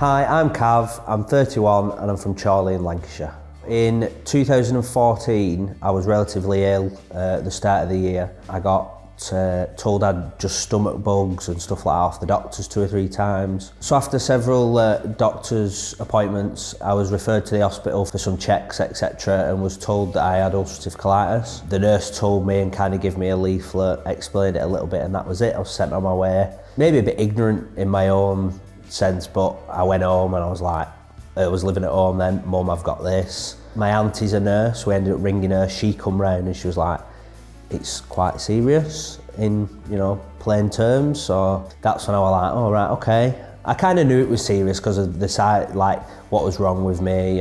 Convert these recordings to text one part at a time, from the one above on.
Hi, I'm Kav, I'm 31 and I'm from Chorley in Lancashire. In 2014, I was relatively ill at the start of the year. I got told I'd just stomach bugs and stuff like that off the doctors 2 or 3 times. So after several doctor's appointments, I was referred to the hospital for some checks, etc., and was told that I had ulcerative colitis. The nurse told me and kind of gave me a leaflet, explained it a little bit, and that was it. I was sent on my way. Maybe a bit ignorant in my own sense, but I went home and I was like, I was living at home then, Mum, I've got this. My auntie's a nurse, we ended up ringing her, she come round and she was like, it's quite serious in, plain terms. So that's when I was like, oh right, okay. I kind of knew it was serious because of the side, like what was wrong with me,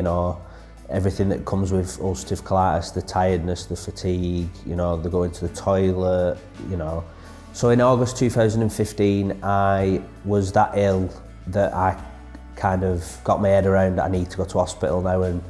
everything that comes with ulcerative colitis, the tiredness, the fatigue, the going to the toilet, So in August 2015, I was that ill that I kind of got my head around that I need to go to hospital now and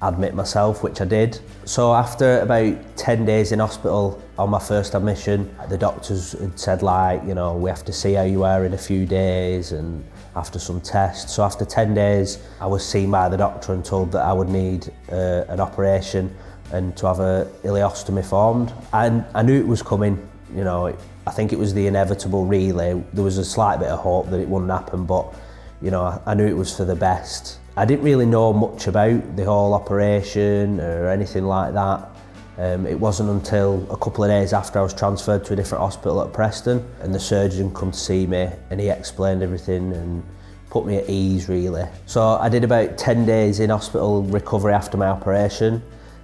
admit myself, which I did. So after about 10 days in hospital on my first admission, the doctors had said we have to see how you are in a few days and after some tests. So after 10 days, I was seen by the doctor and told that I would need an operation and to have a ileostomy formed. And I knew it was coming, I think it was the inevitable really. There was a slight bit of hope that it wouldn't happen, but I knew it was for the best. I didn't really know much about the whole operation or anything like that. It wasn't until a couple of days after I was transferred to a different hospital at Preston and the surgeon come to see me and he explained everything and put me at ease really. So I did about 10 days in hospital recovery after my operation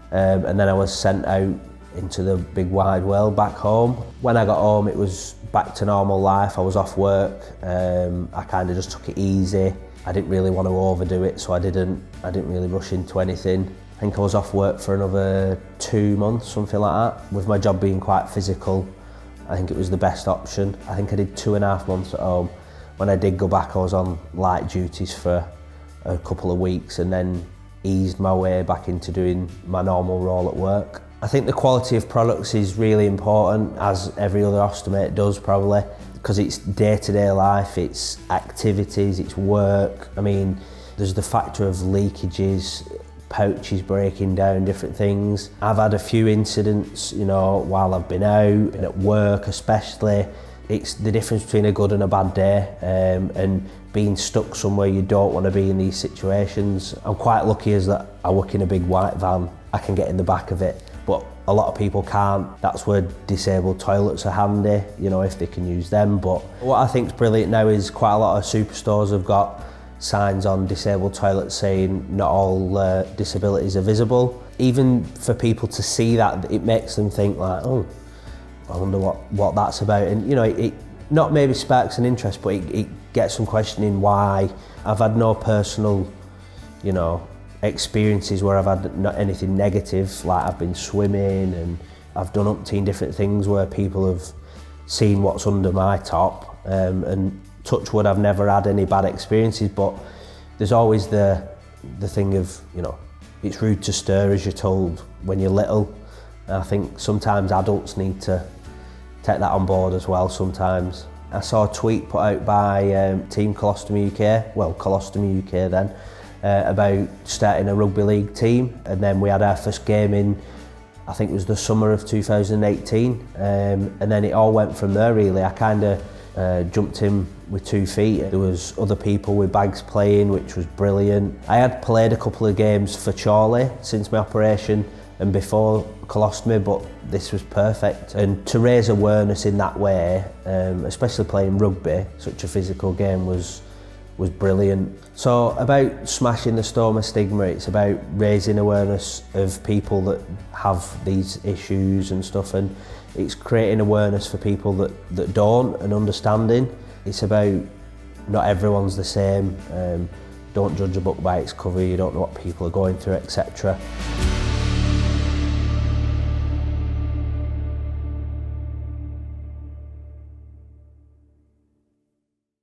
and then I was sent out into the big wide world back home. When I got home it was back to normal life. I was off work, I kind of just took it easy. I didn't really want to overdo it, so I didn't really rush into anything. I think I was off work for another 2 months, something like that. With my job being quite physical, I think it was the best option. I think I did 2.5 months at home. When I did go back, I was on light duties for a couple of weeks and then eased my way back into doing my normal role at work. I think the quality of products is really important, as every other ostomate does probably, because it's day-to-day life, it's activities, it's work. I mean, there's the factor of leakages, pouches breaking down, different things. I've had a few incidents, while I've been out and at work especially. It's the difference between a good and a bad day, and being stuck somewhere you don't want to be in these situations. I'm quite lucky as that I work in a big white van. I can get in the back of it, but a lot of people can't. That's where disabled toilets are handy, if they can use them. But what I think is brilliant now is quite a lot of superstores have got signs on disabled toilets saying not all disabilities are visible. Even for people to see that, it makes them think like, oh, I wonder what that's about. And it not maybe sparks an interest, but it gets them questioning why. I've had no personal, experiences where I've had not anything negative, like I've been swimming and I've done umpteen different things where people have seen what's under my top, and touch wood, I've never had any bad experiences, but there's always the thing of, it's rude to stir, as you're told when you're little. And I think sometimes adults need to take that on board as well sometimes. I saw a tweet put out by Team Colostomy UK, well, Colostomy UK then, about starting a rugby league team, and then we had our first game in, I think it was the summer of 2018, and then it all went from there really. I kind of jumped in with 2 feet. There was other people with bags playing, which was brilliant. I had played a couple of games for Chorley since my operation and before colostomy, but this was perfect. And to raise awareness in that way, especially playing rugby, such a physical game, was brilliant. So about smashing the stoma stigma, it's about raising awareness of people that have these issues and stuff, and it's creating awareness for people that don't, and understanding. It's about not everyone's the same, don't judge a book by its cover, you don't know what people are going through, etc.